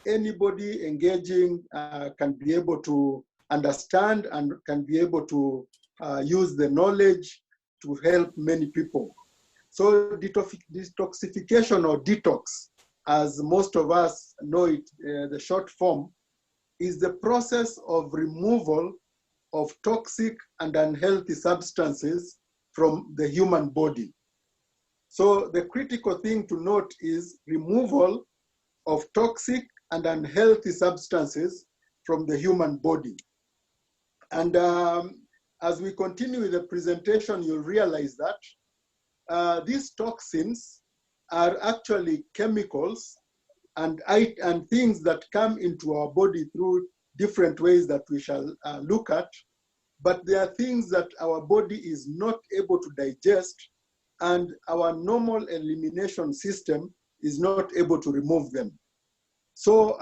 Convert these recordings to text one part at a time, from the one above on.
anybody engaging can be able to understand and can be able to use the knowledge to help many people. So detoxification, or detox, as most of us know it, the short form, is the process of removal of toxic and unhealthy substances from the human body. So the critical thing to note is removal of toxic and unhealthy substances from the human body. And as we continue with the presentation, you'll realize that these toxins are actually chemicals and things that come into our body through different ways that we shall look at, but they are things that our body is not able to digest, and our normal elimination system is not able to remove them. So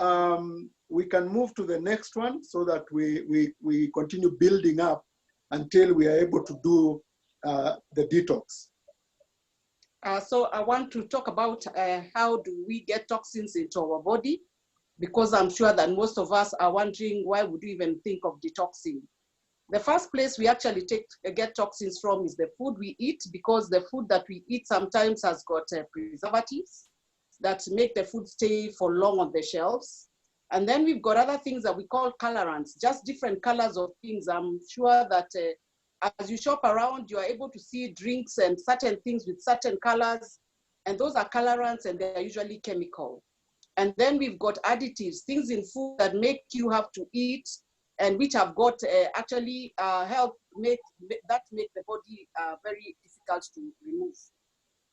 we can move to the next one so that we continue building up until we are able to do the detox. So I want to talk about how do we get toxins into our body, because I'm sure that most of us are wondering, why would we even think of detoxing? The first place we actually get toxins from is the food we eat, because the food that we eat sometimes has got preservatives that make the food stay for long on the shelves. And then we've got other things that we call colorants, just different colors of things. I'm sure that as you shop around, you are able to see drinks and certain things with certain colors, and those are colorants, and they're usually chemical. And then we've got additives, things in food that make you have to eat, and which have got actually help make the body very difficult to remove.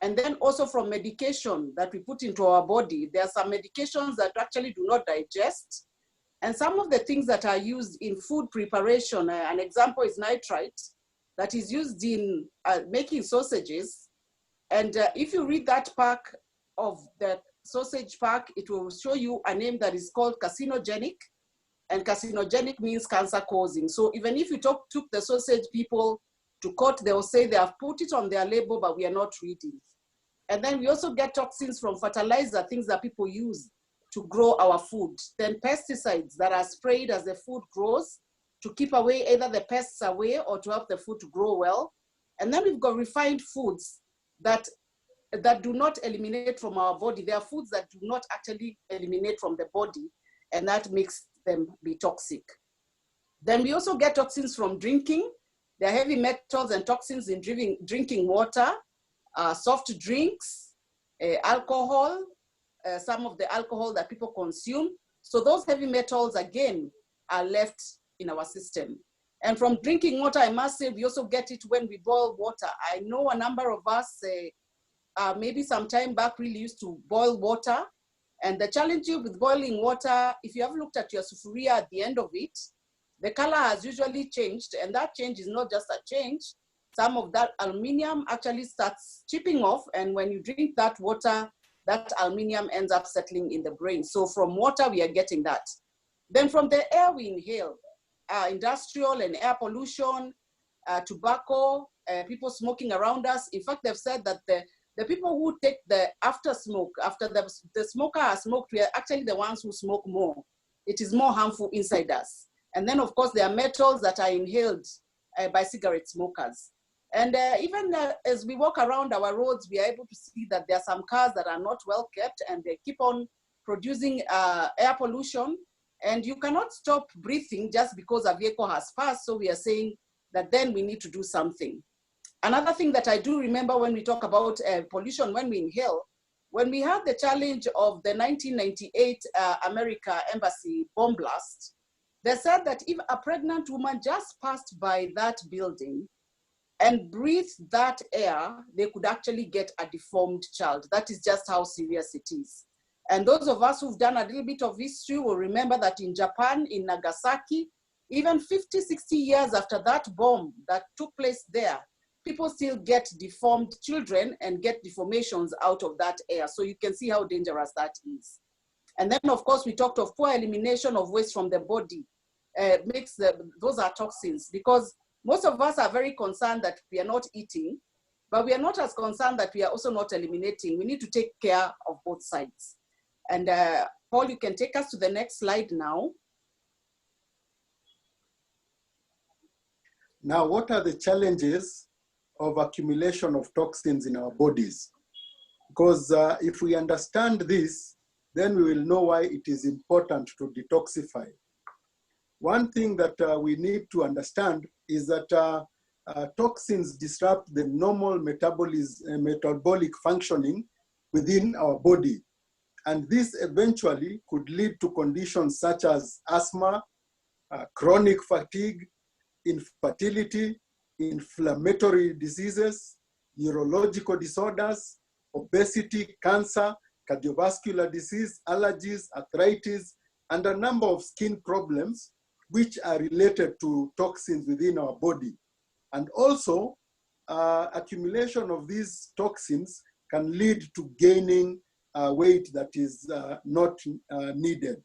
And then also from medication that we put into our body, there are some medications that actually do not digest. And some of the things that are used in food preparation, an example is nitrite, that is used in making sausages. And if you read that pack of the sausage pack, it will show you a name that is called carcinogenic. And carcinogenic means cancer causing. So even if you took the sausage people to court, they will say they have put it on their label, but we are not reading. And then we also get toxins from fertilizer, things that people use to grow our food. Then pesticides that are sprayed as the food grows to keep away either the pests away or to help the food to grow well. And then we've got refined foods that do not eliminate from our body. There are foods that do not actually eliminate from the body, and that makes them be toxic. Then we also get toxins from drinking. There are heavy metals and toxins in drinking water, soft drinks, alcohol, some of the alcohol that people consume. So those heavy metals, again, are left in our system. And from drinking water, I must say, we also get it when we boil water. I know a number of us, maybe some time back, really used to boil water. And the challenge with boiling water, if you have looked at your sufuria at the end of it, the color has usually changed, and that change is not just a change. Some of that aluminum actually starts chipping off, and when you drink that water, that aluminum ends up settling in the brain. So from water, we are getting that. Then from the air we inhale, industrial and air pollution, tobacco, people smoking around us. In fact, they've said that the people who take the after smoke, after the smoker has smoked, we are actually the ones who smoke more. It is more harmful inside us. And then, of course, there are metals that are inhaled by cigarette smokers. And even as we walk around our roads, we are able to see that there are some cars that are not well kept, and they keep on producing air pollution. And you cannot stop breathing just because a vehicle has passed. So we are saying that then we need to do something. Another thing that I do remember when we talk about pollution, when we inhale, when we had the challenge of the 1998 America Embassy bomb blast, they said that if a pregnant woman just passed by that building and breathed that air, they could actually get a deformed child. That is just how serious it is. And those of us who've done a little bit of history will remember that in Japan, in Nagasaki, even 50, 60 years after that bomb that took place there, people still get deformed children and get deformations out of that air. So you can see how dangerous that is. And then, of course, we talked of poor elimination of waste from the body. Those are toxins, because most of us are very concerned that we are not eating, but we are not as concerned that we are also not eliminating. We need to take care of both sides. And Paul, you can take us to the next slide now. Now, what are the challenges of accumulation of toxins in our bodies? Because if we understand this, then we will know why it is important to detoxify. One thing that we need to understand is that toxins disrupt the normal metabolic functioning within our body. And this eventually could lead to conditions such as asthma, chronic fatigue, infertility, inflammatory diseases, neurological disorders, obesity, cancer, cardiovascular disease, allergies, arthritis, and a number of skin problems which are related to toxins within our body. And also, accumulation of these toxins can lead to gaining weight that is not needed.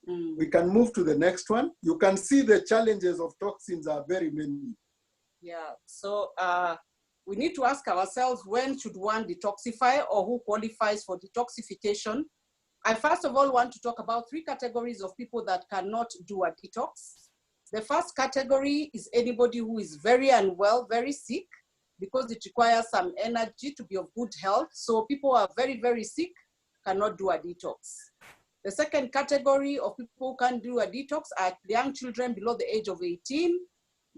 We can move to the next one. You can see the challenges of toxins are very many. Yeah, so we need to ask ourselves, when should one detoxify, or who qualifies for detoxification? I first of all want to talk about 3 categories of people that cannot do a detox. The first category is anybody who is very unwell, very sick, because it requires some energy to be of good health. So people who are very, very sick cannot do a detox. The second category of people who can't do a detox are young children below the age of 18.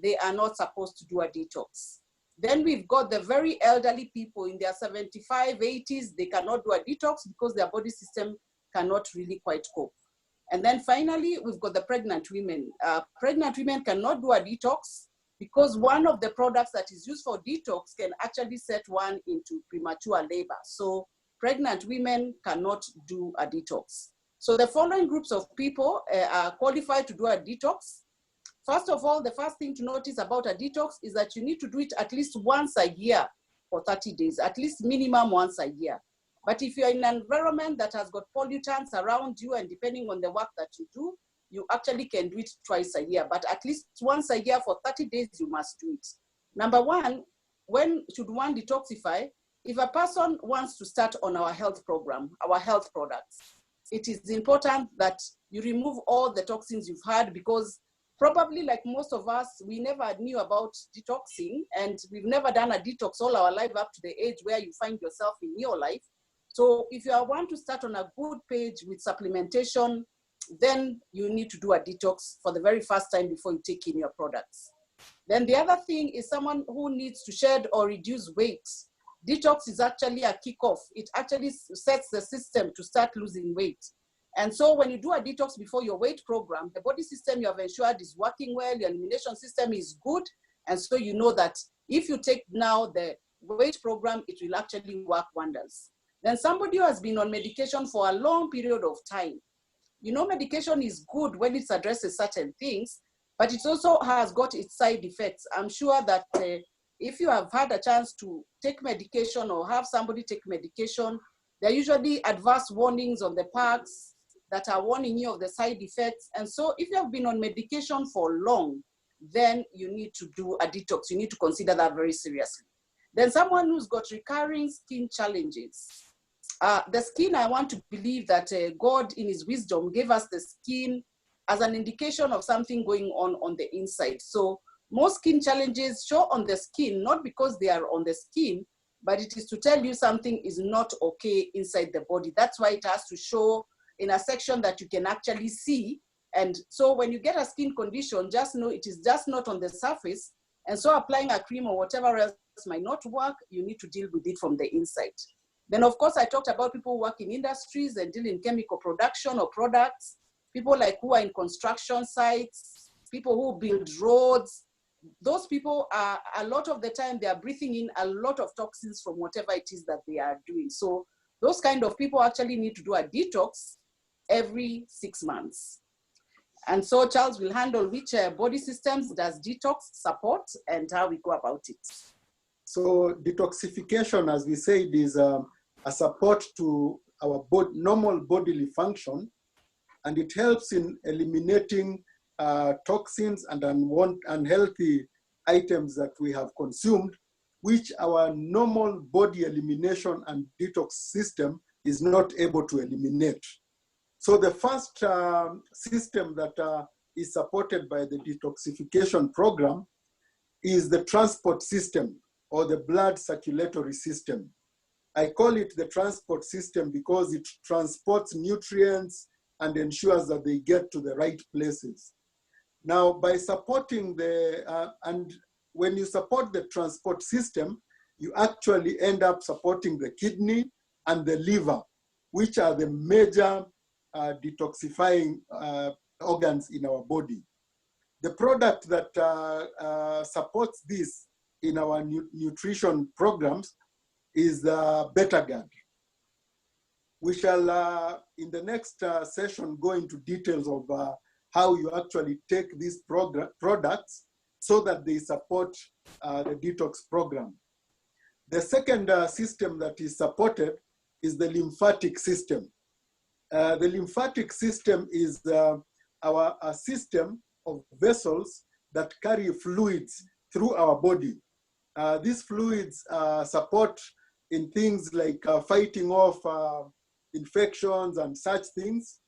They are not supposed to do a detox. Then we've got the very elderly people in their 75, 80s. They cannot do a detox because their body system cannot really quite cope. And then finally, we've got the pregnant women. Pregnant women cannot do a detox because one of the products that is used for detox can actually set one into premature labor. So pregnant women cannot do a detox. So the following groups of people are qualified to do a detox. First of all, the first thing to notice about a detox is that you need to do it at least once a year for 30 days, at least minimum once a year. But if you're in an environment that has got pollutants around you, and depending on the work that you do, you actually can do it twice a year, but at least once a year for 30 days, you must do it. Number one, when should one detoxify? If a person wants to start on our health program, our health products, it is important that you remove all the toxins you've had, because probably like most of us, we never knew about detoxing, and we've never done a detox all our life up to the age where you find yourself in your life. So if you want to start on a good page with supplementation, then you need to do a detox for the very first time before you take in your products. Then the other thing is someone who needs to shed or reduce weight. Detox is actually a kickoff. It actually sets the system to start losing weight. And so when you do a detox before your weight program, the body system you have ensured is working well, your elimination system is good. And so you know that if you take now the weight program, it will actually work wonders. Then somebody who has been on medication for a long period of time. You know, medication is good when it addresses certain things, but it also has got its side effects. I'm sure that if you have had a chance to take medication or have somebody take medication, there are usually adverse warnings on the packs that are warning you of the side effects. And so if you have been on medication for long, then you need to do a detox. You need to consider that very seriously. Then someone who's got recurring skin challenges. The skin, I want to believe that God in his wisdom gave us the skin as an indication of something going on the inside. So most skin challenges show on the skin, not because they are on the skin, but it is to tell you something is not okay inside the body. That's why it has to show in a section that you can actually see. And so when you get a skin condition, just know it is just not on the surface. And so applying a cream or whatever else might not work, you need to deal with it from the inside. Then, of course, I talked about people who work in industries and deal in chemical production or products, people like who are in construction sites, people who build roads. Those people are, a lot of the time, they are breathing in a lot of toxins from whatever it is that they are doing. So those kind of people actually need to do a detox every 6 months. And so Charles will handle which body systems does detox support and how we go about it. So detoxification, as we said, is a support to our normal bodily function, and it helps in eliminating toxins and unhealthy items that we have consumed, which our normal body elimination and detox system is not able to eliminate. So the first system that is supported by the detoxification program is the transport system or the blood circulatory system. I call it the transport system because it transports nutrients and ensures that they get to the right places. Now, by supporting and when you support the transport system, you actually end up supporting the kidney and the liver, which are the major detoxifying organs in our body. The product that supports this in our nutrition programs is the Betagard. We shall, in the next session, go into details of how you actually take these products so that they support the detox program. The second system that is supported is the lymphatic system. The lymphatic system is our system of vessels that carry fluids through our body. These fluids support in things like fighting off infections and such things.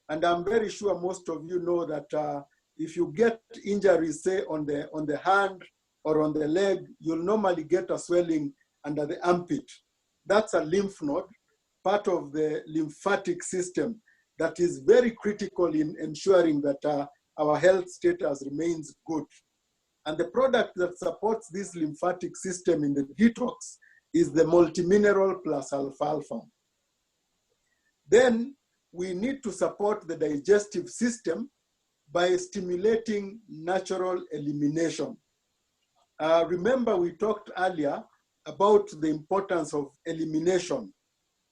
And I'm very sure most of you know that if you get injuries, say on the hand or on the leg, you'll normally get a swelling under the armpit. That's a lymph node, part of the lymphatic system that is very critical in ensuring that our health status remains good. And the product that supports this lymphatic system in the detox is the multimineral plus alfalfa. Then we need to support the digestive system by stimulating natural elimination. Remember, we talked earlier about the importance of elimination,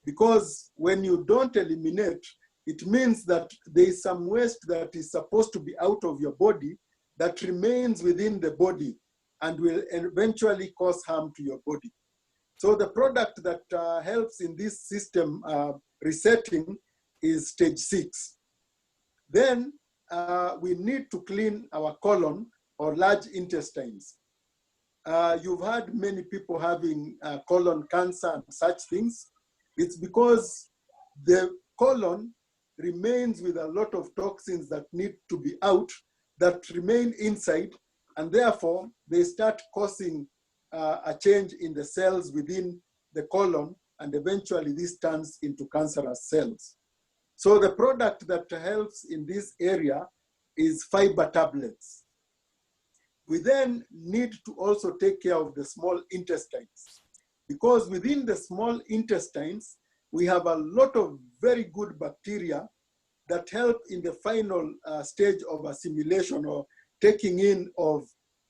because when you don't eliminate, it means that there is some waste that is supposed to be out of your body that remains within the body and will eventually cause harm to your body. So the product that helps in this system resetting is stage 6. Then we need to clean our colon or large intestines. You've had many people having colon cancer and such things. It's because the colon remains with a lot of toxins that need to be out that remain inside, and therefore they start causing a change in the cells within the colon, and eventually this turns into cancerous cells. So the product that helps in this area is fiber tablets. We then need to also take care of the small intestines, because within the small intestines, we have a lot of very good bacteria that help in the final stage of assimilation or taking in of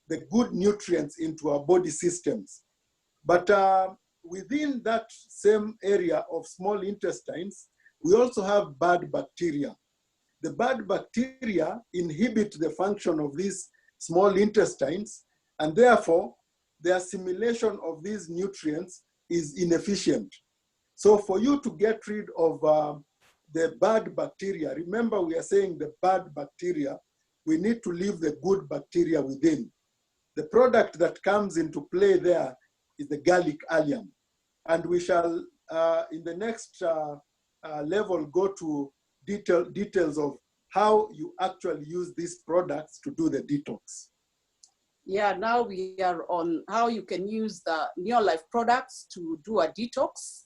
the good nutrients into our body systems. But within that same area of small intestines, we also have bad bacteria. The bad bacteria inhibit the function of these small intestines, and therefore the assimilation of these nutrients is inefficient. So for you to get rid of the bad bacteria, remember we are saying the bad bacteria, we need to leave the good bacteria within. The product that comes into play there is the garlic allium. And we shall, in the next level, go to details of how you actually use these products to do the detox. Yeah, now we are on how you can use the Neolife products to do a detox.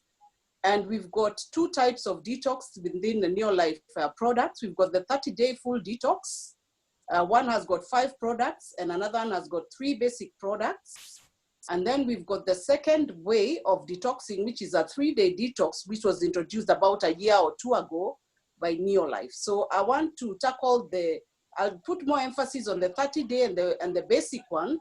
And we've got 2 types of detox within the Neolife products. We've got the 30-day full detox. One has got 5 products and another one has got 3 basic products. And then we've got the second way of detoxing, which is a 3-day detox, which was introduced about a year or 2 ago by Neolife. So I want to tackle I'll put more emphasis on the 30-day and the basic one,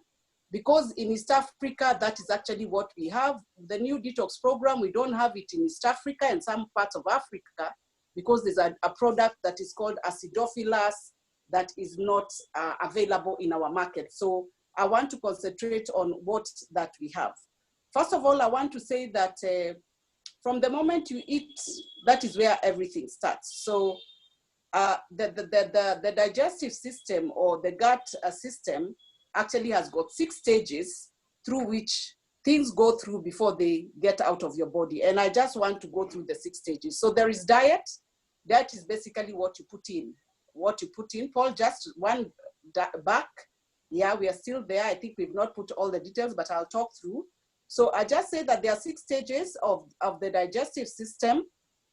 because in East Africa, that is actually what we have. The new detox program, we don't have it in East Africa and some parts of Africa, because there's a product that is called acidophilus that is not available in our market. So I want to concentrate on what that we have. First of all, I want to say that from the moment you eat, that is where everything starts. So the digestive system or the gut system actually has got 6 stages through which things go through before they get out of your body. And I just want to go through the 6 stages. So there is diet, That is basically what you put in. What you put in, Paul, just one back. Yeah, we are still there. I think we've not put all the details, but I'll talk through. So I just say that there are 6 stages of the digestive system.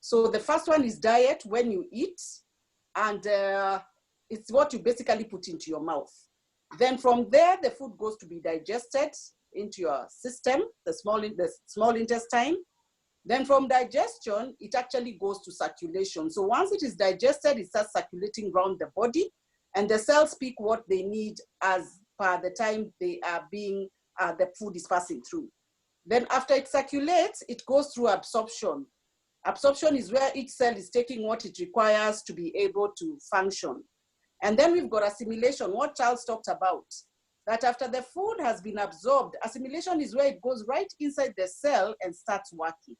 So the first one is diet, when you eat, and it's what you basically put into your mouth. Then from there, the food goes to be digested into your system, the small intestine. Then from digestion, it actually goes to circulation. So once it is digested, it starts circulating around the body, and the cells pick what they need as per the time they are being, the food is passing through. Then after it circulates, it goes through absorption. Absorption is where each cell is taking what it requires to be able to function. And then we've got assimilation, what Charles talked about, that after the food has been absorbed, assimilation is where it goes right inside the cell and starts working.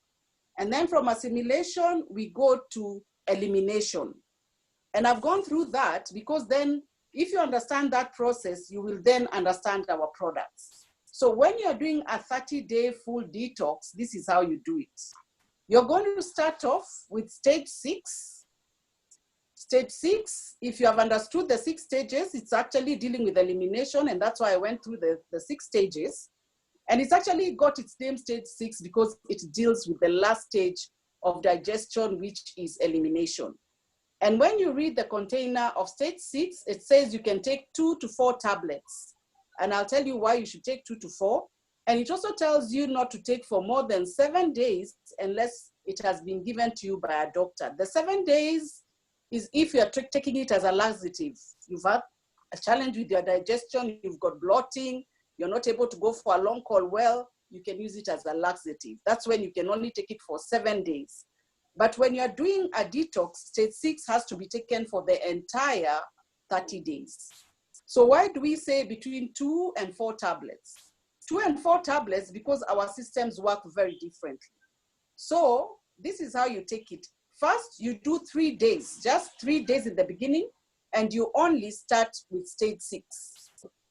And then from assimilation, we go to elimination. And I've gone through that because then if you understand that process, you will then understand our products. So when you're doing a 30-day full detox, this is how you do it. You're going to start off with stage 6. Stage 6, if you have understood the 6 stages, it's actually dealing with elimination, and that's why I went through the 6 stages. And it's actually got its name stage 6 because it deals with the last stage of digestion, which is elimination. And when you read the container of stage 6, it says you can take 2 to 4 tablets. And I'll tell you why you should take 2 to 4. And it also tells you not to take for more than 7 days unless it has been given to you by a doctor. The 7 days is if you're taking it as a laxative. You've had a challenge with your digestion, you've got bloating, you're not able to go for a long call well, you can use it as a laxative. That's when you can only take it for 7 days. But when you're doing a detox, stage 6 has to be taken for the entire 30 days. So why do we say between 2 and 4 tablets? 2 and 4 tablets because our systems work very differently. So this is how you take it. First, you do 3 days, just 3 days in the beginning, and you only start with stage 6.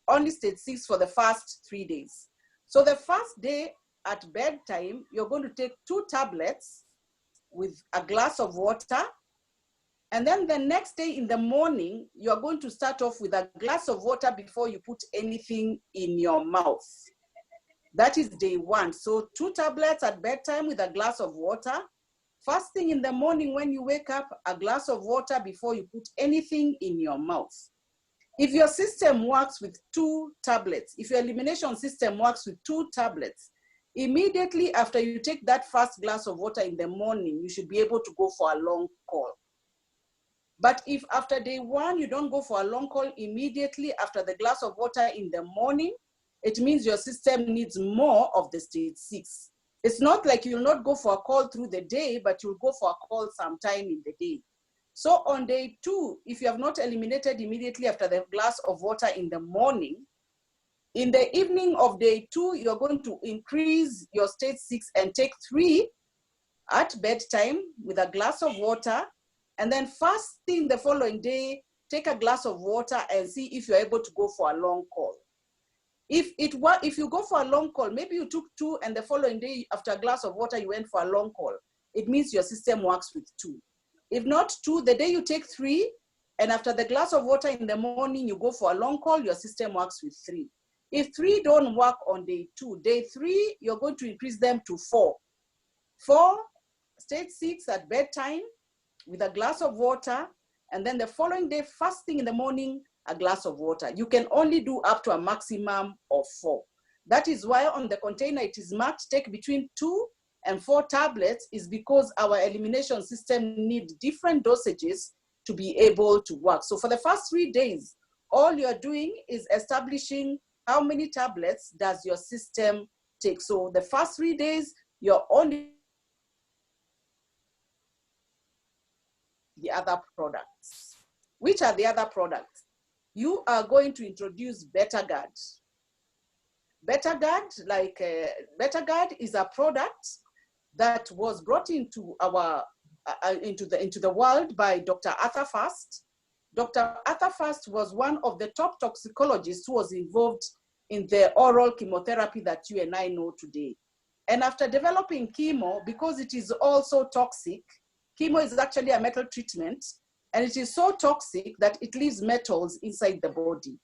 Only stage 6 for the first 3 days. So the first day at bedtime, you're going to take 2 tablets with a glass of water. And then the next day in the morning, you're going to start off with a glass of water before you put anything in your mouth. That is day 1. So 2 tablets at bedtime with a glass of water. First thing in the morning when you wake up, a glass of water before you put anything in your mouth. If your system works with 2 tablets, if your elimination system works with 2 tablets, immediately after you take that first glass of water in the morning, you should be able to go for a long call. But if after day 1, you don't go for a long call immediately after the glass of water in the morning, it means your system needs more of the stage 6. It's not like you'll not go for a call through the day, but you'll go for a call sometime in the day. So on day 2, if you have not eliminated immediately after the glass of water in the morning, in the evening of day 2, you're going to increase your stage 6 and take 3 at bedtime with a glass of water. And then first thing the following day, take a glass of water and see if you're able to go for a long call. If you go for a long call, maybe you took 2 and the following day after a glass of water, you went for a long call. It means your system works with 2. If not 2, the day you take 3, and after the glass of water in the morning, you go for a long call, your system works with 3. If 3 don't work on day 2, day 3, you're going to increase them to 4. 4, stage 6 at bedtime with a glass of water, and then the following day, first thing in the morning, a glass of water. You can only do up to a maximum of 4. That is why on the container it is marked take between 2 and 4 tablets, is because our elimination system needs different dosages to be able to work. So for the first 3 days, all you're doing is establishing how many tablets does your system take. So the first 3 days, you're only the other products. Which are the other products? You are going to introduce BetterGuard. BetterGuard is a product that was brought into our into the world by Dr. Arthur Fast. Dr. Arthur Fast was one of the top toxicologists who was involved in the oral chemotherapy that you and I know today. And after developing chemo, because it is also toxic, Chemo is actually a metal treatment, and it is so toxic that it leaves metals inside the body.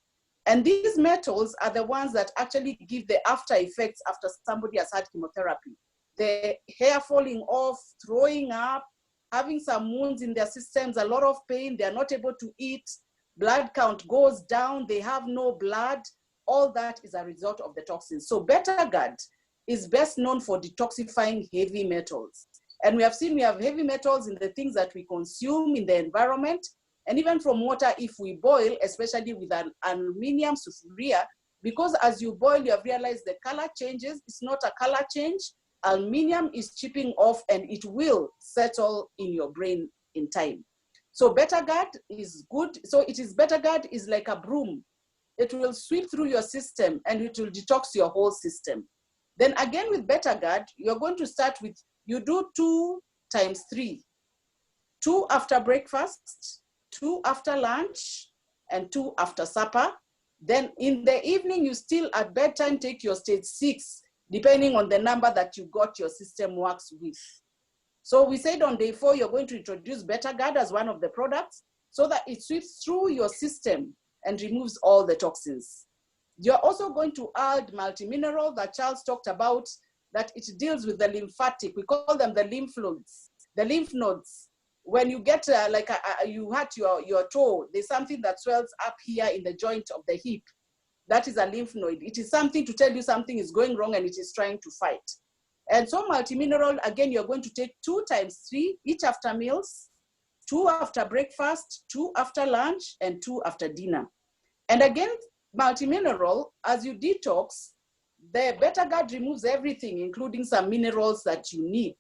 And these metals are the ones that actually give the after effects after somebody has had chemotherapy. The hair falling off, throwing up, having some wounds in their systems, a lot of pain, they're not able to eat, blood count goes down, they have no blood. All that is a result of the toxins. So Betagard is best known for detoxifying heavy metals. And we have seen we have heavy metals in the things that we consume in the environment, and even from water if we boil, especially with an aluminium sulfuria, because as you boil, you have realized the color changes. It's not a color change. Aluminium is chipping off and it will settle in your brain in time. So Betagard is good. So Betagard is like a broom. It will sweep through your system and it will detox your whole system. Then again with Betagard, you're going to start with, you do 2 times 3. 2 after breakfast, 2 after lunch, and 2 after supper. Then in the evening, you still at bedtime take your stage 6, depending on the number that you got your system works with. So we said on day 4, you're going to introduce Betagard as one of the products so that it sweeps through your system and removes all the toxins. You're also going to add multimineral that Charles talked about, that it deals with the lymphatic. We call them the lymph nodes. The lymph nodes, when you get you hurt your toe, there's something that swells up here in the joint of the hip. That is a lymph node. It is something to tell you something is going wrong and it is trying to fight. And so multimineral, again, you're going to take 2 times 3, each after meals, 2 after breakfast, 2 after lunch, and 2 after dinner. And again, multimineral, as you detox, the Betagard removes everything, including some minerals that you need.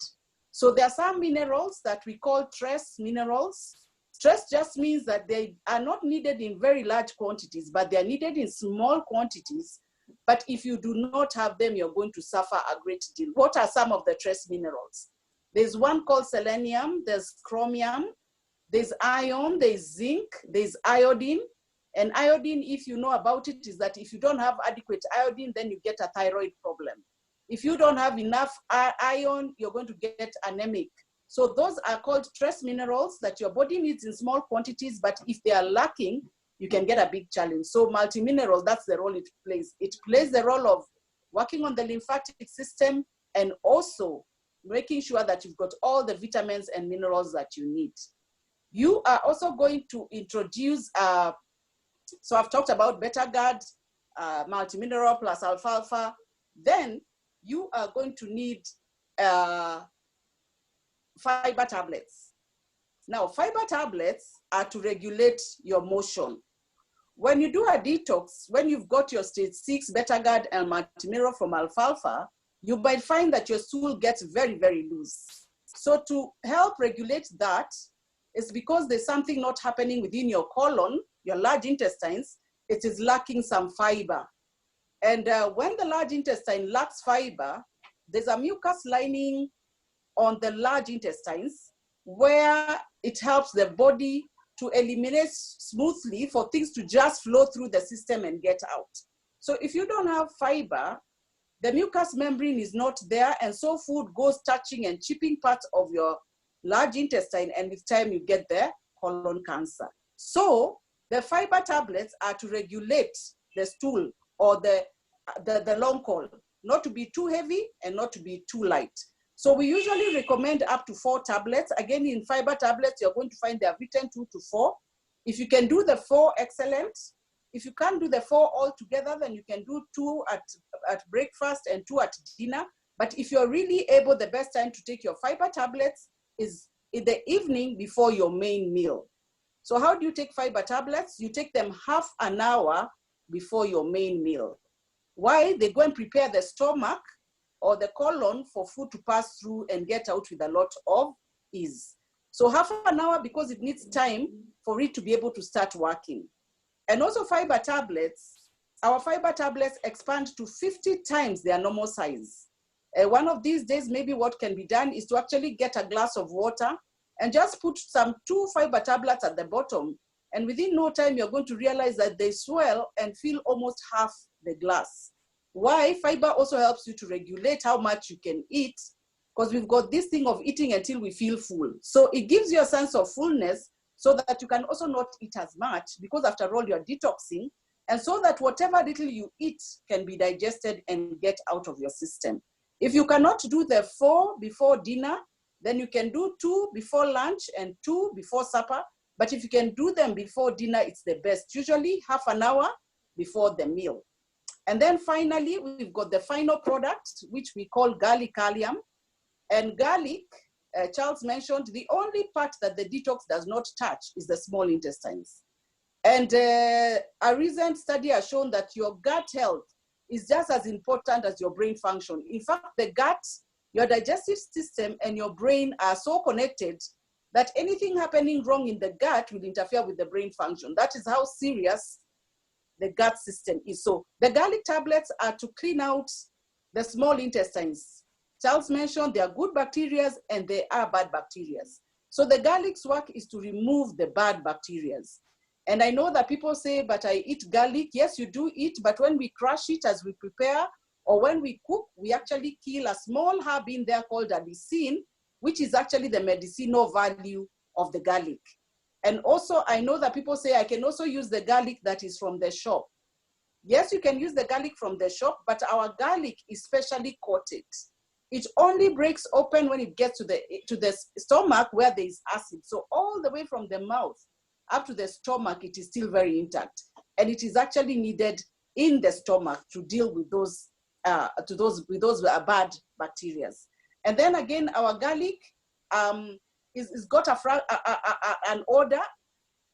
So there are some minerals that we call trace minerals. Trace just means that they are not needed in very large quantities, but they are needed in small quantities. But if you do not have them, you're going to suffer a great deal. What are some of the trace minerals? There's one called selenium, there's chromium, there's iron, there's zinc, there's iodine. And iodine, if you know about it, is that if you don't have adequate iodine, then you get a thyroid problem. If you don't have enough iron, you're going to get anemic. So those are called trace minerals that your body needs in small quantities, but if they are lacking, you can get a big challenge. So multimineral, that's the role it plays. It plays the role of working on the lymphatic system and also making sure that you've got all the vitamins and minerals that you need. You are also going to introduce, so I've talked about Betagard, multimineral plus alfalfa. Then you are going to need fiber tablets. Now, fiber tablets are to regulate your motion. When you do a detox, when you've got your stage 6 Betagard and multimineral from alfalfa, you might find that your stool gets very, very loose. So to help regulate that, it's because there's something not happening within your colon, your large intestines, it is lacking some fiber. And when the large intestine lacks fiber, there's a mucus lining on the large intestines where it helps the body to eliminate smoothly for things to just flow through the system and get out. So if you don't have fiber, the mucous membrane is not there, and so food goes touching and chipping parts of your large intestine, and with time you get the colon cancer. So the fiber tablets are to regulate the stool or the long colon, not to be too heavy and not to be too light. So we usually recommend up to 4 tablets. Again, in fiber tablets, you're going to find they are written 2 to 4. If you can do the 4, excellent. If you can't do the 4 all together, then you can do 2 at breakfast and 2 at dinner. But if you're really able, the best time to take your fiber tablets is in the evening before your main meal. So how do you take fiber tablets? You take them half an hour before your main meal. Why? They go and prepare the stomach or the colon for food to pass through and get out with a lot of ease. So half an hour because it needs time for it to be able to start working. And also fiber tablets, our fiber tablets expand to 50 times their normal size. One of these days, maybe what can be done is to actually get a glass of water and just put some 2 fiber tablets at the bottom. And within no time, you're going to realize that they swell and fill almost half the glass. Why? Fiber also helps you to regulate how much you can eat, because we've got this thing of eating until we feel full. So it gives you a sense of fullness so that you can also not eat as much, because after all, you're detoxing, and so that whatever little you eat can be digested and get out of your system. If you cannot do the 4 before dinner, then you can do 2 before lunch and 2 before supper. But if you can do them before dinner, it's the best, usually half an hour before the meal. And then finally, we've got the final product, which we call garlic allium. And garlic, Charles mentioned, the only part that the detox does not touch is the small intestines. And a recent study has shown that your gut health is just as important as your brain function. In fact, the gut, your digestive system, and your brain are so connected that anything happening wrong in the gut will interfere with the brain function. That is how serious the gut system is. So the garlic tablets are to clean out the small intestines. Charles mentioned there are good bacteria and there are bad bacteria. So the garlic's work is to remove the bad bacteria. And I know that people say, but I eat garlic. Yes, you do eat, but when we crush it as we prepare, or when we cook, we actually kill a small herb in there called allicin, which is actually the medicinal value of the garlic. And also, I know that people say, I can also use the garlic that is from the shop. Yes, you can use the garlic from the shop, but our garlic is specially coated. It only breaks open when it gets to the stomach where there is acid. So all the way from the mouth up to the stomach, it is still very intact. And it is actually needed in the stomach to deal with those bad bacteria. And then again, our garlic is got an odor.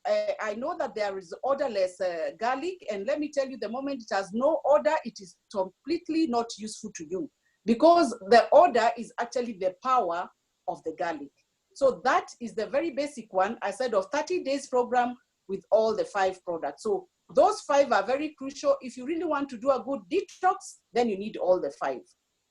I know that there is odorless garlic, and let me tell you, the moment it has no odor, it is completely not useful to you, because the odor is actually the power of the garlic. So that is the very basic one, I said, of 30 days program with all the 5 products. So those 5 are very crucial. If you really want to do a good detox, then you need all the 5.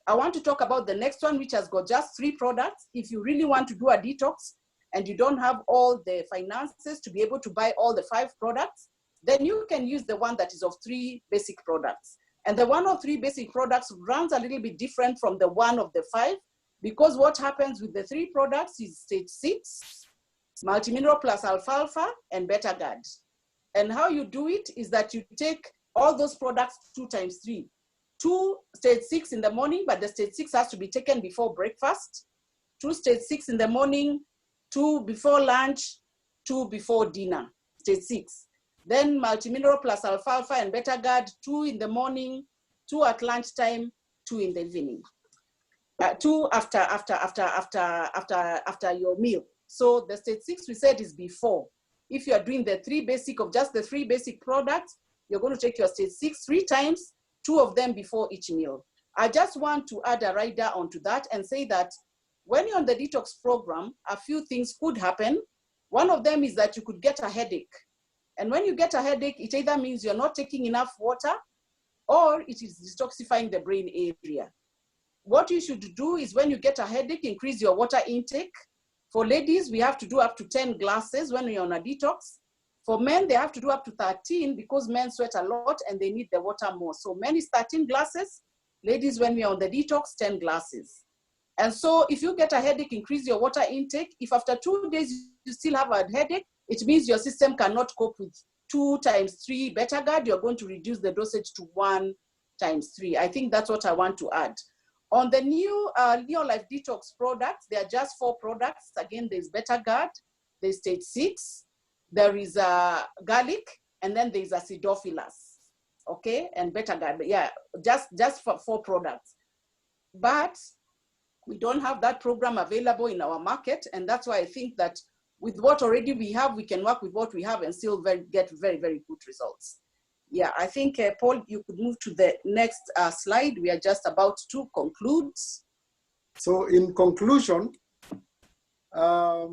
I want to talk about the next one, which has got just 3 products. If you really want to do a detox and you don't have all the finances to be able to buy all the 5 products, then you can use the one that is of 3 basic products. And the one of 3 basic products runs a little bit different from the one of the 5, because what happens with the 3 products is stage 6, multimineral plus alfalfa, and beta-guard. And how you do it is that you take all those products 2 times 3. 2 stage 6 in the morning, but the stage 6 has to be taken before breakfast. 2 stage 6 in the morning, 2 before lunch, 2 before dinner, stage 6. Then multimineral plus alfalfa and beta-guard, 2 in the morning, 2 at lunchtime, 2 in the evening. 2 after your meal. So the stage 6 we said is before. If you are doing the 3 basic of just the 3 basic products, you're going to take your stage 6 3 times, 2 of them before each meal. I just want to add a rider onto that and say that when you're on the detox program, a few things could happen. One of them is that you could get a headache. And when you get a headache, it either means you're not taking enough water or it is detoxifying the brain area. What you should do is when you get a headache, increase your water intake. For ladies, we have to do up to 10 glasses when you're on a detox. For men, they have to do up to 13 because men sweat a lot and they need the water more. So men is 13 glasses. Ladies, when we're on the detox, 10 glasses. And so if you get a headache, increase your water intake. If after 2 days you still have a headache, it means your system cannot cope with 2 times 3 beta-guard. You're going to reduce the dosage to 1 times 3. I think that's what I want to add. On the new Neolife Detox products, there are just 4 products. Again, there's beta-guard, there's stage 6, there is garlic, and then there's acidophilus, okay, and beta-guard. Yeah, just for 4 products. But we don't have that program available in our market, and that's why I think that with what already we have, we can work with what we have and still get very, very good results. Yeah, I think, Paul, you could move to the next slide. We are just about to conclude. So in conclusion, there are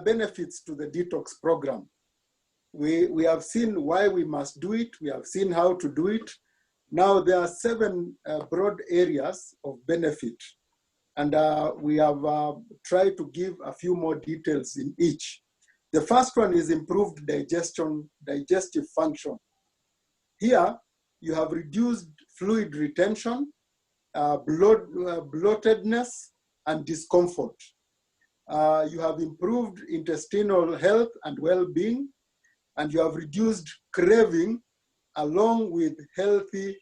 benefits to the detox program. We have seen why we must do it. We have seen how to do it. Now there are 7 broad areas of benefit. And we have tried to give a few more details in each. The first one is improved digestive function. Here, you have reduced fluid retention bloatedness, and discomfort. You have improved intestinal health and well-being, and you have reduced craving along with healthy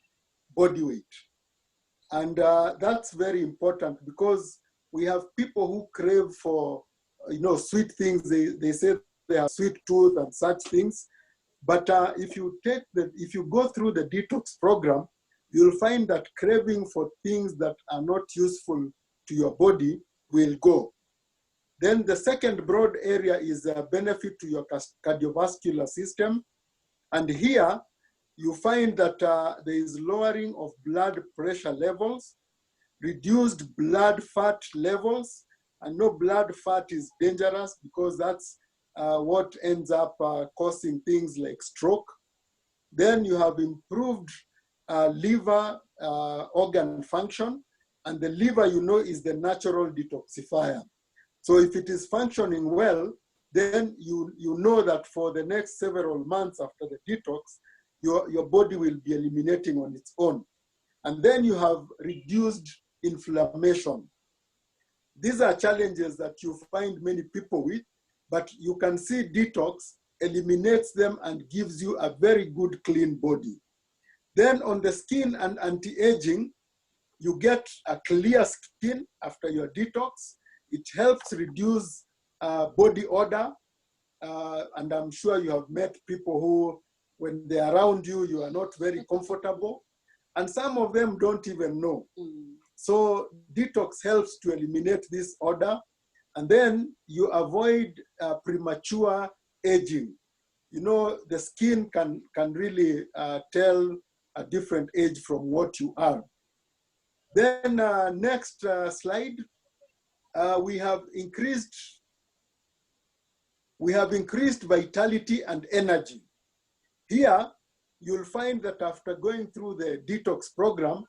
body weight. And that's very important because we have people who crave for, sweet things. They say they have sweet tooth and such things. But if you go through the detox program, you'll find that craving for things that are not useful to your body will go. Then the second broad area is a benefit to your cardiovascular system. And here you find that there is lowering of blood pressure levels, reduced blood fat levels. And no, blood fat is dangerous because that's what ends up causing things like stroke. Then you have improved liver organ function. And the liver, is the natural detoxifier. So if it is functioning well, then you know that for the next several months after the detox, your body will be eliminating on its own. And then you have reduced inflammation. These are challenges that you find many people with, but you can see detox eliminates them and gives you a very good, clean body. Then on the skin and anti-aging, you get a clear skin after your detox. It helps reduce body odor. And I'm sure you have met people who, when they're around you, you are not very comfortable. And some of them don't even know. So detox helps to eliminate this odor. And then you avoid premature aging. The skin can really tell a different age from what you are. Then next slide, we have increased vitality and energy. Here, you'll find that after going through the detox program,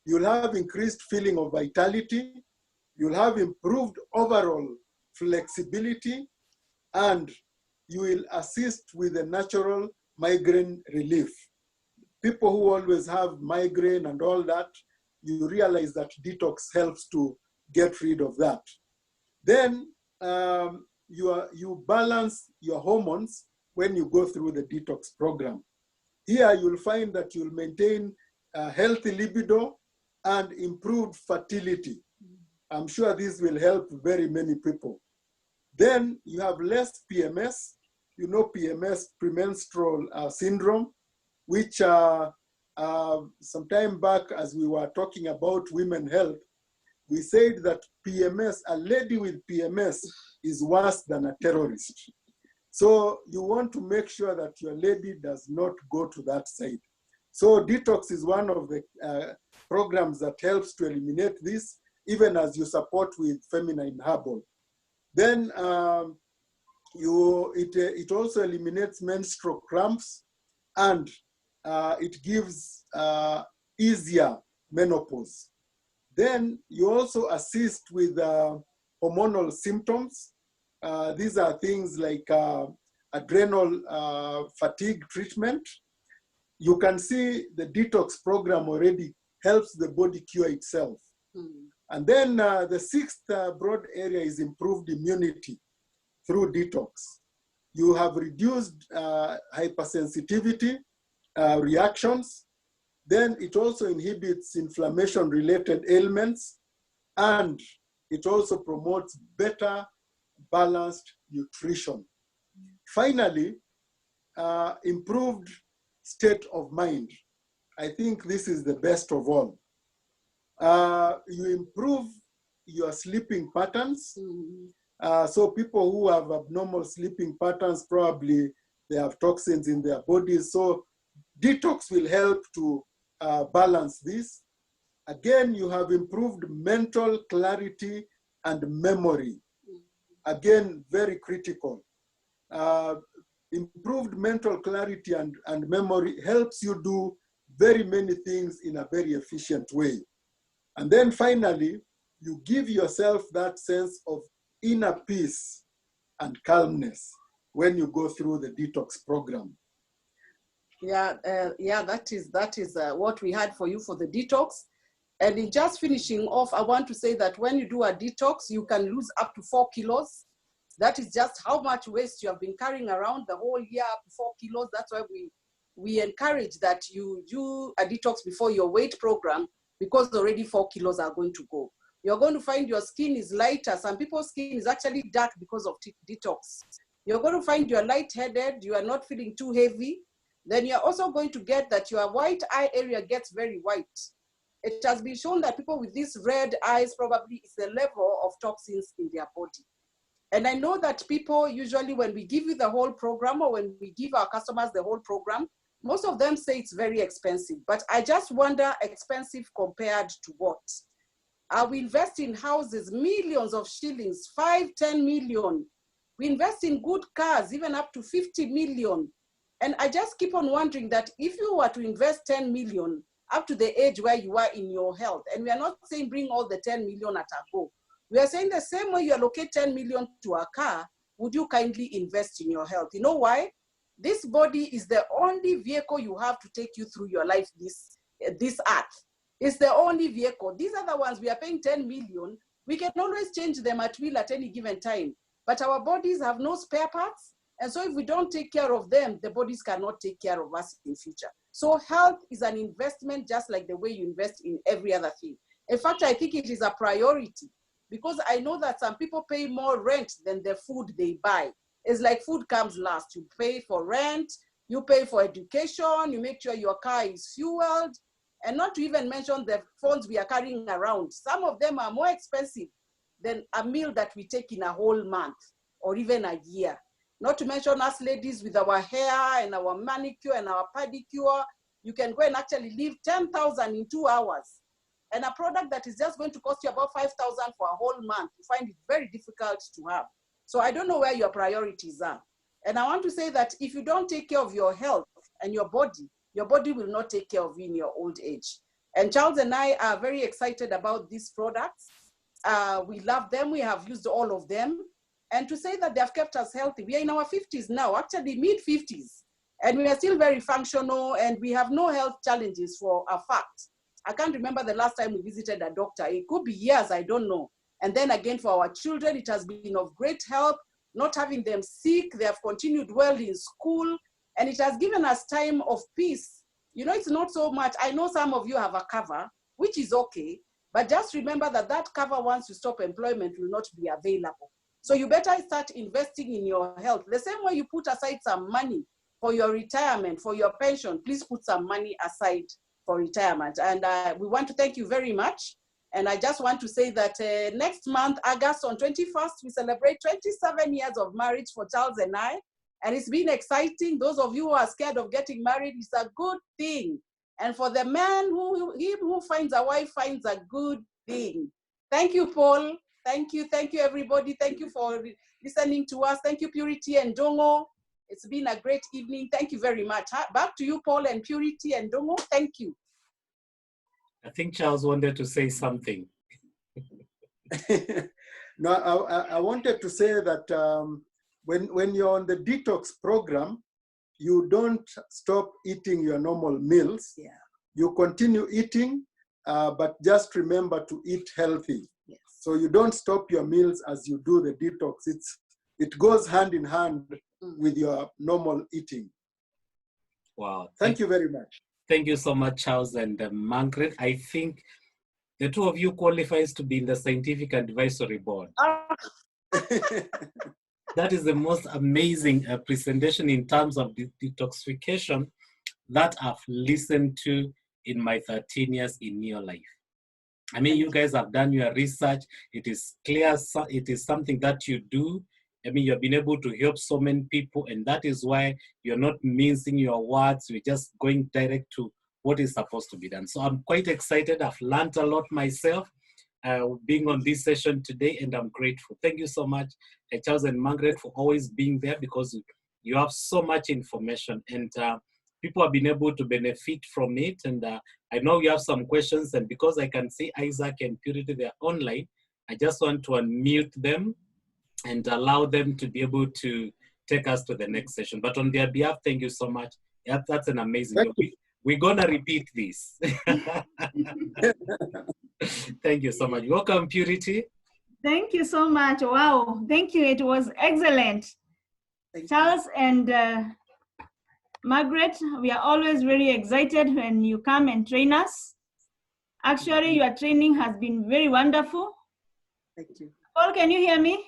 you'll have increased feeling of vitality, you'll have improved overall flexibility, and you will assist with the natural migraine relief. People who always have migraine and all that, you realize that detox helps to get rid of that. Then you balance your hormones when you go through the detox program. Here you'll find that you'll maintain a healthy libido and improved fertility. I'm sure this will help very many people. Then you have less PMS. PMS, premenstrual syndrome, which some time back as we were talking about women health, we said that PMS, a lady with PMS is worse than a terrorist. So you want to make sure that your lady does not go to that side. So detox is one of the programs that helps to eliminate this, even as you support with feminine herbal. Then it also eliminates menstrual cramps, and it gives easier menopause. Then you also assist with hormonal symptoms. These are things like adrenal fatigue treatment. You can see the detox program already helps the body cure itself. And then the sixth broad area is improved immunity through detox. You have reduced hypersensitivity reactions. Then it also inhibits inflammation-related ailments, and it also promotes better balanced nutrition. Finally, improved state of mind. I think this is the best of all. You improve your sleeping patterns. So people who have abnormal sleeping patterns, probably they have toxins in their bodies. So detox will help to balance this. Again, you have improved mental clarity and memory. Again, very critical. Improved mental clarity and memory helps you do very many things in a very efficient way. And then finally, you give yourself that sense of inner peace and calmness when you go through the detox program. Yeah, that is what we had for you for the detox. And in just finishing off, I want to say that when you do a detox, you can lose up to 4 kilos. That is just how much waste you have been carrying around the whole year, up to 4 kilos. That's why we encourage that you do a detox before your weight program, because already 4 kilos are going to go. You're going to find your skin is lighter. Some people's skin is actually dark because of detox. You're going to find you're lightheaded, you are not feeling too heavy. Then you're also going to get that your white eye area gets very white. It has been shown that people with these red eyes probably is the level of toxins in their body. And I know that people usually, when we give you the whole program, or when we give our customers the whole program, most of them say it's very expensive. But I just wonder, expensive compared to what? We invest in houses, millions of shillings, 5, 10 million. We invest in good cars, even up to 50 million. And I just keep on wondering that if you were to invest 10 million up to the age where you are in your health, and we are not saying bring all the 10 million at a go. We are saying the same way you allocate 10 million to a car, would you kindly invest in your health? You know why? This body is the only vehicle you have to take you through your life, this earth. It's the only vehicle. These other ones, we are paying 10 million. We can always change them at will at any given time. But our bodies have no spare parts. And so if we don't take care of them, the bodies cannot take care of us in future. So health is an investment, just like the way you invest in every other thing. In fact, I think it is a priority, because I know that some people pay more rent than the food they buy. It's like food comes last. You pay for rent, you pay for education, you make sure your car is fueled, and not to even mention the phones we are carrying around. Some of them are more expensive than a meal that we take in a whole month or even a year. Not to mention us ladies with our hair and our manicure and our pedicure. You can go and actually leave 10,000 in 2 hours. And a product that is just going to cost you about 5,000 for a whole month, you find it very difficult to have. So I don't know where your priorities are. And I want to say that if you don't take care of your health and your body will not take care of you in your old age. And Charles and I are very excited about these products. We love them. We have used all of them. And to say that they have kept us healthy, we are in our 50s now, actually mid-50s, and we are still very functional, and we have no health challenges for a fact. I can't remember the last time we visited a doctor. It could be years, I don't know. And then again, for our children, it has been of great help, not having them sick. They have continued well in school, and it has given us time of peace. You know, it's not so much. I know some of you have a cover, which is okay, but just remember that that cover, once you stop employment, will not be available. So you better start investing in your health. The same way you put aside some money for your retirement, for your pension, please put some money aside for retirement. And we want to thank you very much. And I just want to say that next month, August on 21st, we celebrate 27 years of marriage for Charles and I. And it's been exciting. Those of you who are scared of getting married, it's a good thing. And for the man, him who finds a wife finds a good thing. Thank you, Paul. Thank you, everybody. Thank you for listening to us. Thank you, Purity and Dongo. It's been a great evening. Thank you very much. Back to you, Paul and Purity and Dongo. Thank you. I think Charles wanted to say something. No, I wanted to say that when you're on the detox program, you don't stop eating your normal meals. Yeah. You continue eating, but just remember to eat healthy. Yes. So you don't stop your meals as you do the detox. It goes hand in hand with your normal eating. Wow. Thank you very much. Thank you so much, Charles and Margaret. I think the two of you qualifies to be in the scientific advisory board. That is the most amazing presentation in terms of detoxification that I've listened to in my 13 years in your life. I mean, you guys have done your research. It is clear. It is something that you do. I mean, you've been able to help so many people, and that is why you're not mincing your words. You're just going direct to what is supposed to be done. So I'm quite excited. I've learned a lot myself being on this session today, and I'm grateful. Thank you so much, Charles and Margaret, for always being there, because you have so much information, and people have been able to benefit from it. And I know you have some questions, and because I can see Isaac and Purity, they're online, I just want to unmute them and allow them to be able to take us to the next session. But on their behalf, thank you so much. Yeah, that's an amazing job. We're gonna repeat this. Thank you so much. Welcome, Purity. Thank you so much. Wow, thank you. It was excellent. Charles and Margaret, we are always very excited when you come and train us. Actually, your training has been very wonderful. Thank you. Paul, can you hear me?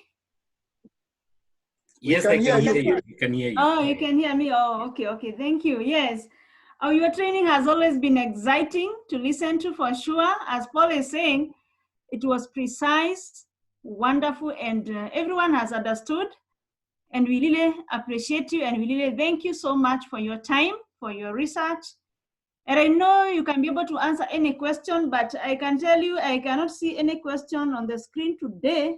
Yes, I can hear you. You can hear you. Oh, you can hear me. Oh, okay, okay. Thank you. Yes. Your training has always been exciting to listen to, for sure. As Paul is saying, it was precise, wonderful, and everyone has understood. And we really appreciate you, and we really thank you so much for your time, for your research. And I know you can be able to answer any question, but I can tell you I cannot see any question on the screen today.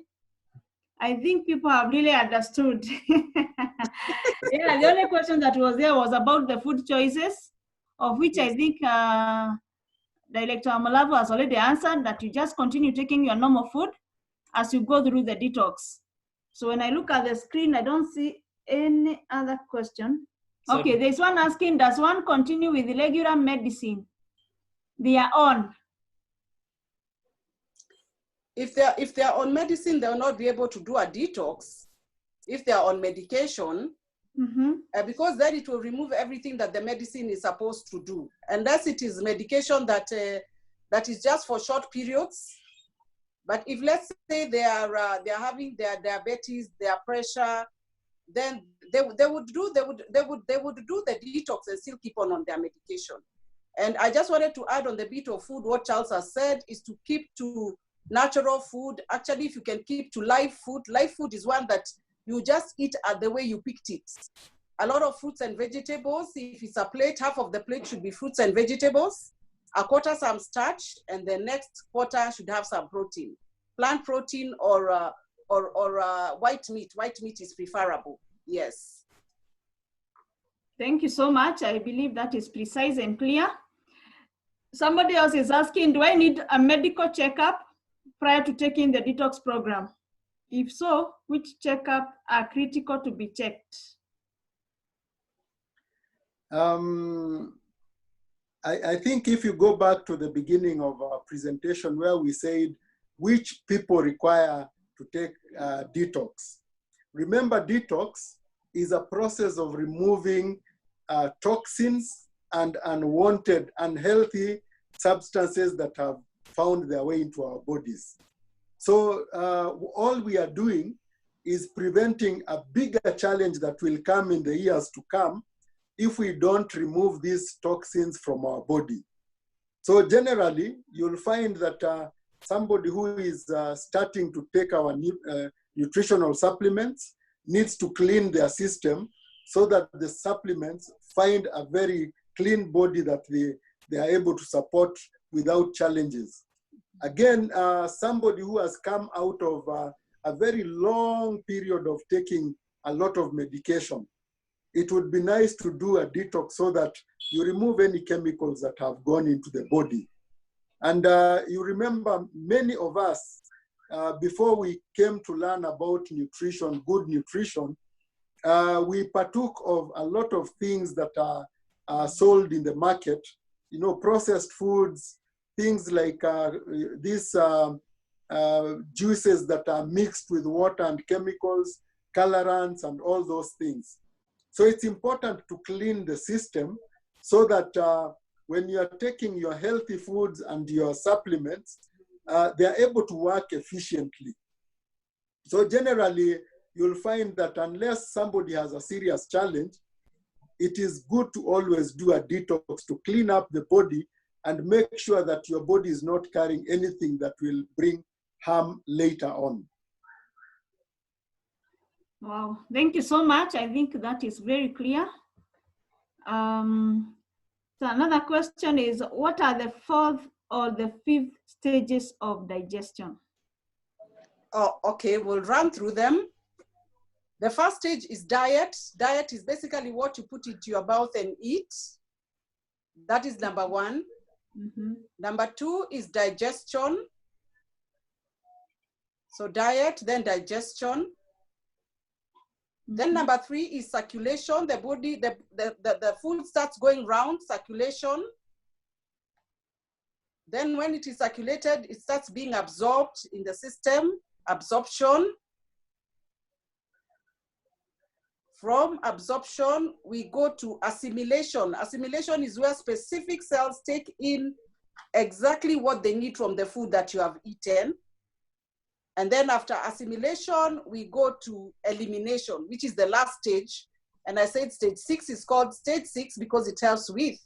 I think people have really understood. Yeah, the only question that was there was about the food choices, of which I think Director Amulavu has already answered, that you just continue taking your normal food as you go through the detox. So when I look at the screen, I don't see any other question. Okay, there's one asking, does one continue with the regular medicine they are on? If they're on medicine, they'll not be able to do a detox. If they're on medication, because then it will remove everything that the medicine is supposed to do. Unless it is medication that is just for short periods. But if, let's say, they are having their diabetes, their pressure, then they would do the detox and still keep on their medication. And I just wanted to add on the bit of food, what Charles has said is to keep to natural food. Actually, if you can keep to live food is one that you just eat the way you picked it. A lot of fruits and vegetables. If it's a plate, half of the plate should be fruits and vegetables, a quarter some starch, and the next quarter should have some protein, plant protein or white meat. White meat is preferable. Yes. Thank you so much. I believe that is precise and clear. Somebody else is asking, do I need a medical checkup prior to taking the detox program? If so, which checkup are critical to be checked? I think if you go back to the beginning of our presentation where we said which people require to take detox. Remember, detox is a process of removing toxins and unwanted, unhealthy substances that have found their way into our bodies. So all we are doing is preventing a bigger challenge that will come in the years to come if we don't remove these toxins from our body. So generally, you'll find that somebody who is starting to take our nutritional supplements needs to clean their system so that the supplements find a very clean body that they are able to support without challenges. Again, somebody who has come out of a very long period of taking a lot of medication, it would be nice to do a detox so that you remove any chemicals that have gone into the body. And you remember many of us, before we came to learn about nutrition, good nutrition, we partook of a lot of things that are sold in the market, you know, processed foods, things like these juices that are mixed with water and chemicals, colorants, and all those things. So it's important to clean the system so that when you are taking your healthy foods and your supplements, they are able to work efficiently. So generally, you'll find that unless somebody has a serious challenge, it is good to always do a detox to clean up the body and make sure that your body is not carrying anything that will bring harm later on. Wow, thank you so much. I think that is very clear. So another question is, what are the 4th or the 5th stages of digestion? Oh, okay, we'll run through them. The first stage is diet. Diet is basically what you put into your mouth and eat. That is number 1. Number 2 is digestion. So diet, then digestion. Then number 3 is circulation. The body, the food starts going round, circulation. Then when it is circulated, it starts being absorbed in the system, absorption. From absorption, we go to assimilation. Assimilation is where specific cells take in exactly what they need from the food that you have eaten. And then after assimilation, we go to elimination, which is the last stage. And I said stage 6 is called stage 6 because it helps with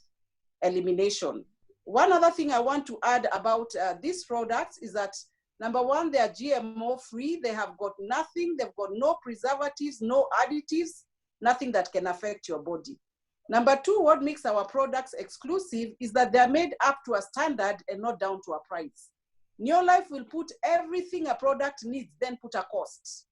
elimination. One other thing I want to add about these products is that, number 1, they are GMO free. They have got nothing. They've got no preservatives, no additives, nothing that can affect your body. Number 2, what makes our products exclusive is that they're made up to a standard and not down to a price. Neolife will put everything a product needs, then put a cost.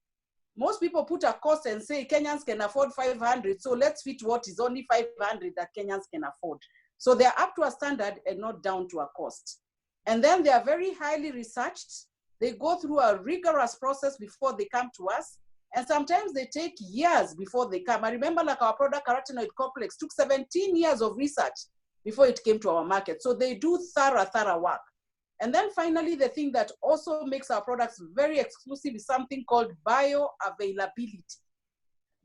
Most people put a cost and say Kenyans can afford 500, so let's fit what is only 500 that Kenyans can afford. So they're up to a standard and not down to a cost. And then they are very highly researched. They go through a rigorous process before they come to us. And sometimes they take years before they come. I remember like our product carotenoid complex took 17 years of research before it came to our market. So they do thorough work. And then finally, the thing that also makes our products very exclusive is something called bioavailability.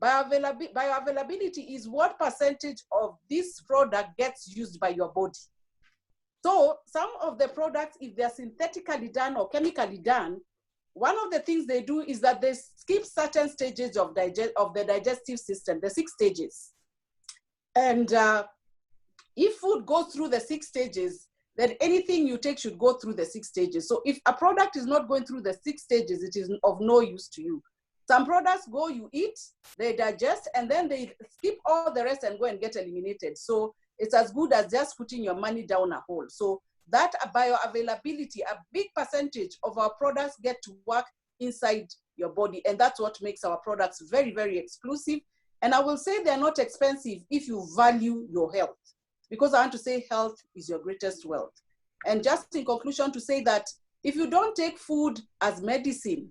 Bioavailability is what percentage of this product gets used by your body. So some of the products, if they're synthetically done or chemically done, one of the things they do is that they skip certain stages of the digestive system, the 6 stages. And if food goes through the 6 stages, then anything you take should go through the 6 stages. So if a product is not going through the 6 stages, it is of no use to you. Some products go, you eat, they digest, and then they skip all the rest and go and get eliminated. So it's as good as just putting your money down a hole. So that bioavailability, a big percentage of our products get to work inside your body. And that's what makes our products very, very exclusive. And I will say they're not expensive if you value your health, because I want to say health is your greatest wealth. And just in conclusion to say that if you don't take food as medicine,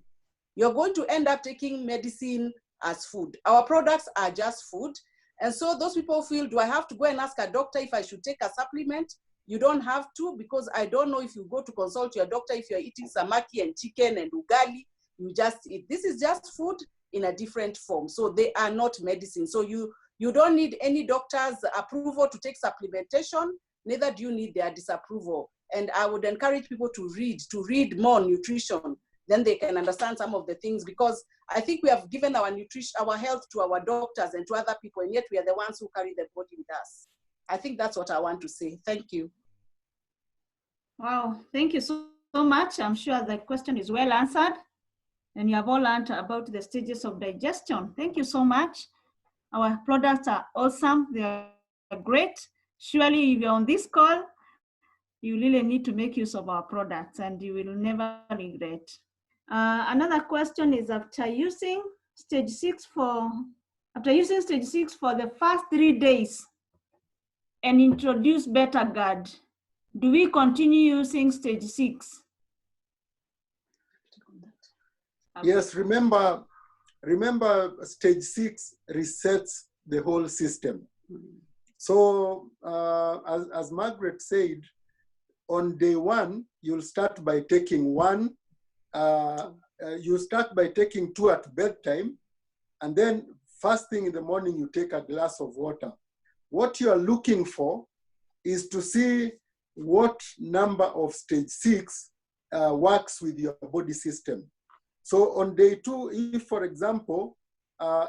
you're going to end up taking medicine as food. Our products are just food. And so those people feel, do I have to go and ask a doctor if I should take a supplement? You don't have to, because I don't know if you go to consult your doctor, if you're eating samaki and chicken and ugali, you just eat. This is just food in a different form. So they are not medicine. So you don't need any doctor's approval to take supplementation, neither do you need their disapproval. And I would encourage people to read more nutrition, then they can understand some of the things, because I think we have given our nutrition, our health to our doctors and to other people, and yet we are the ones who carry the body with us. I think that's what I want to say. Thank you. Wow, thank you so much. I'm sure the question is well answered, and you have all learned about the stages of digestion. Thank you so much. Our products are awesome. They are great. Surely if you're on this call, you really need to make use of our products and you will never regret. Another question is, after using stage 6 for the first 3 days and introduce Beta Guard, do we continue using stage 6? Yes, remember stage 6 resets the whole system. So as Margaret said, on day 1, you'll start by taking 1. You start by taking 2 at bedtime, and then first thing in the morning, you take a glass of water. What you are looking for is to see what number of stage 6 works with your body system. So on day 2, if, for example,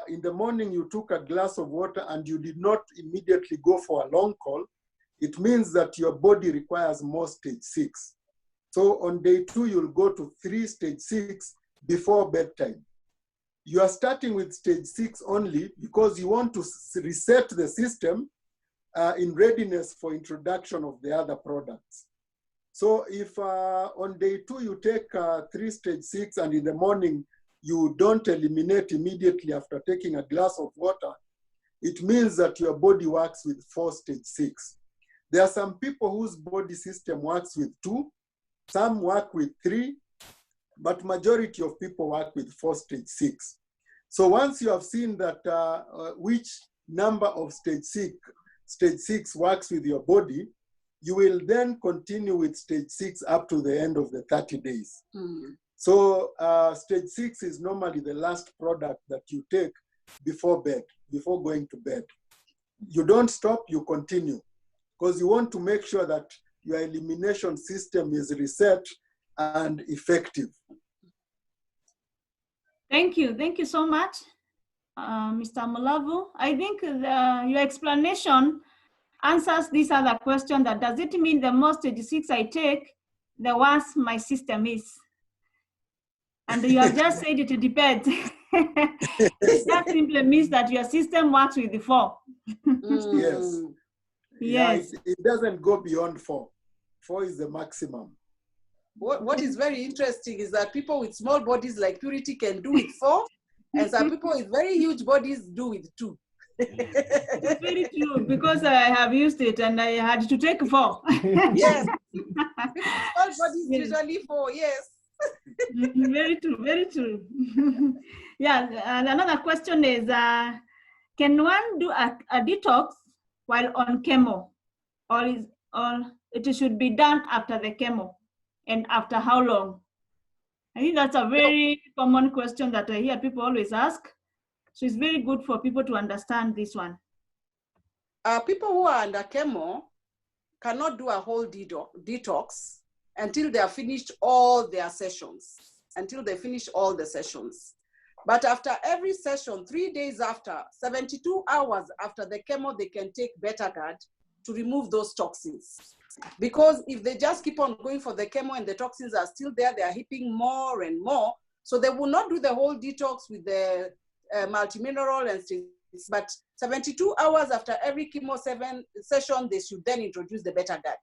in the morning you took a glass of water and you did not immediately go for a long call, it means that your body requires more stage 6. So on day 2, you'll go to 3 stage 6 before bedtime. You are starting with stage 6 only because you want to reset the system in readiness for introduction of the other products. So if on day 2 you take 3 stage 6 and in the morning you don't eliminate immediately after taking a glass of water, it means that your body works with 4 stage 6. There are some people whose body system works with 2, some work with 3, but majority of people work with 4 stage 6. So once you have seen that which number of stage 6 works with your body, you will then continue with stage 6 up to the end of the 30 days. So stage 6 is normally the last product that you take before bed, before going to bed. You don't stop, you continue, because you want to make sure that your elimination system is reset and effective. Thank you so much, Mr. Amulavu. I think your explanation answers this other question, that does it mean the more stage 6 I take, the worse my system is? And you have just said it depends. That simply means that your system works with the 4. Yes. Yes. Yeah, it doesn't go beyond 4. 4 is the maximum. What is very interesting is that people with small bodies like Purity can do with 4, and some people with very huge bodies do with 2. It's very true, because I have used it and I had to take 4. Yes. Small bodies usually 4, yes. Very true, very true. Yeah, and another question is, can one do a detox while on chemo, or it should be done after the chemo, and after how long? I think that's a very common question that I hear people always ask. So it's very good for people to understand this one. People who are under chemo cannot do a whole detox until they have finished all their sessions, until they finish all the sessions. But after every session, 3 days after, 72 hours after the chemo, they can take Betagard to remove those toxins. Because if they just keep on going for the chemo and the toxins are still there, they are heaping more and more. So they will not do the whole detox with the multimineral and things. But 72 hours after every chemo session, they should then introduce the Betagard,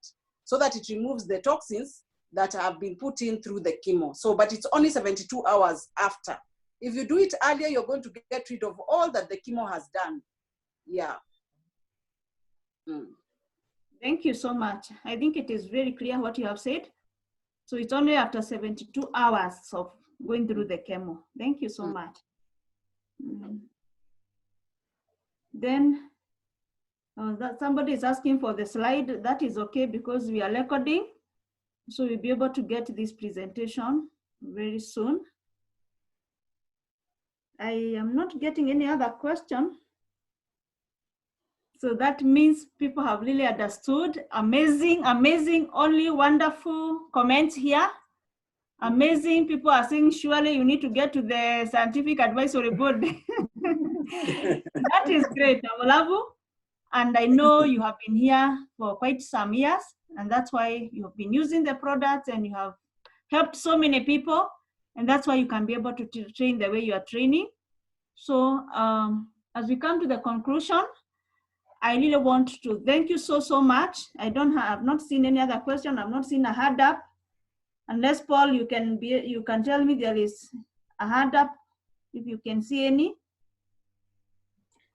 so that it removes the toxins that have been put in through the chemo. So, but it's only 72 hours after. If you do it earlier, you're going to get rid of all that the chemo has done. Yeah. Thank you so much. I think it is very clear what you have said. So it's only after 72 hours of going through the chemo. Thank you so much. Then that somebody is asking for the slide. That is okay, because we are recording. So we'll be able to get this presentation very soon. I am not getting any other question. So that means people have really understood. Amazing, amazing, only wonderful comments here. Amazing, people are saying, surely you need to get to the scientific advisory board. That is great, Amulavu. And I know you have been here for quite some years, and that's why you have been using the products and you have helped so many people. And that's why you can be able to train the way you are training. So as we come to the conclusion, I really want to thank you so much. I've not seen any other question. I've not seen a hand up. Unless Paul, you can tell me there is a hand up, if you can see any.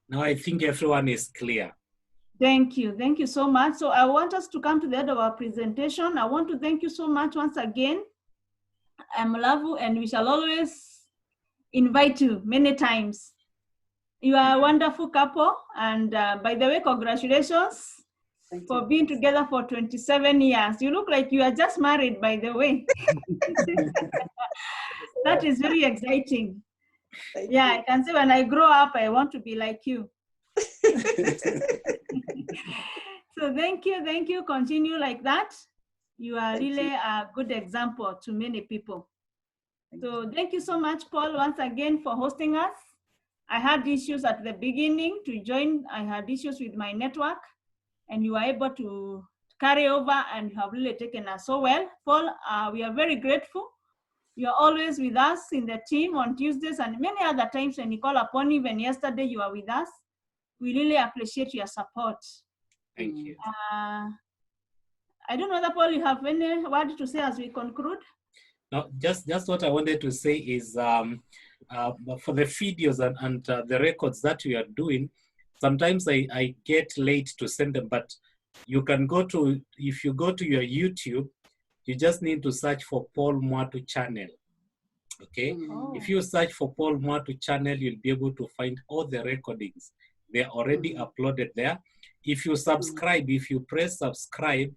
No, I think everyone is clear. Thank you so much. So I want us to come to the end of our presentation. I want to thank you so much once again, Amulavu, and we shall always invite you many times. You are a wonderful couple, and by the way, congratulations for being together for 27 years. You look like you are just married, by the way. That is very exciting. Yeah, I can say when I grow up, I want to be like you. So thank you, continue like that. You are really a good example to many people. So thank you so much, Paul, once again for hosting us. I had issues at the beginning to join. I had issues with my network, and you were able to carry over, and you have really taken us so well. Paul, we are very grateful. You are always with us in the team on Tuesdays and many other times when you call upon, even yesterday you are with us. We really appreciate your support. Thank you. I don't know whether, Paul, you have any word to say as we conclude? No, just what I wanted to say is for the videos and the records that we are doing, sometimes I get late to send them, but you can go to, if you go to your YouTube, you just need to search for Paul Mwatu channel. Okay, Oh. if you search for Paul Mwatu channel, you'll be able to find all the recordings. They're already uploaded there. If you subscribe, if you press subscribe,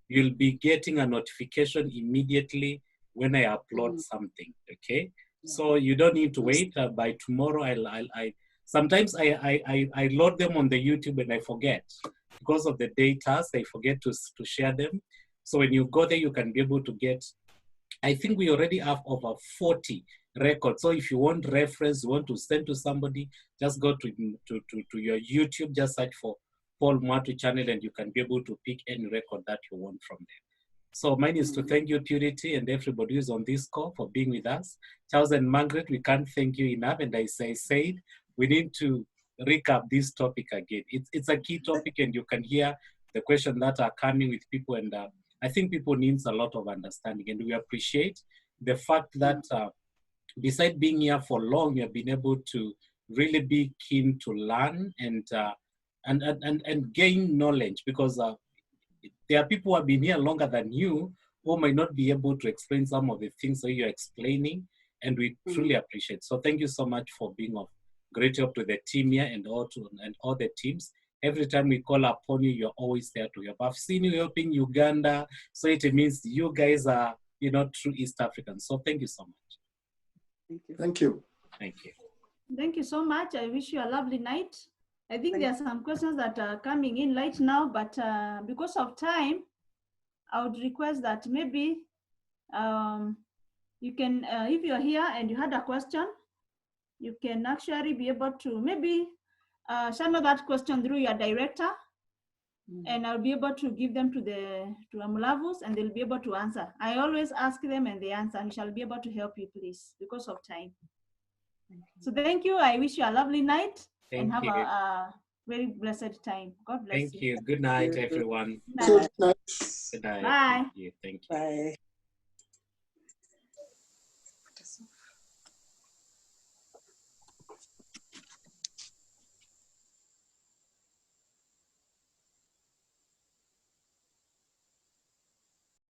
you'll be getting a notification immediately when I upload something. Okay, so you don't need to wait. By tomorrow, sometimes I load them on the YouTube and I forget because of the data. I forget to share them. So when you go there, you can be able to get. I think we already have over 40 records. So if you want reference, you want to send to somebody, just go to your YouTube, just search for Paul Mwatu channel and you can be able to pick any record that you want from there. So mine is to thank you, Purity, and everybody who's on this call for being with us. Charles and Margaret, we can't thank you enough. And I said, we need to recap this topic again. It's a key topic and you can hear the questions that are coming with people, and I think people needs a lot of understanding, and we appreciate the fact that besides being here for long, you have been able to really be keen to learn and gain knowledge, because there are people who have been here longer than you who might not be able to explain some of the things that you're explaining, and we truly appreciate. So thank you so much for being of great help to the team here and all the teams. Every time we call upon you, you're always there to help. I've seen you helping Uganda, so it means you guys are, true East Africans. So thank you so much. Thank you. Thank you. Thank you so much. I wish you a lovely night. I think there are some questions that are coming in right now, but because of time, I would request that maybe you can, if you're here and you had a question, you can actually be able to maybe channel that question through your director, and I'll be able to give them to Amulavus, and they'll be able to answer. I always ask them and they answer, and we shall be able to help you, please, because of time. So thank you. I wish you a lovely night and have a very blessed time. God bless you. Thank you. Good night, everyone. Good night. Good night. Bye. Thank you. Bye.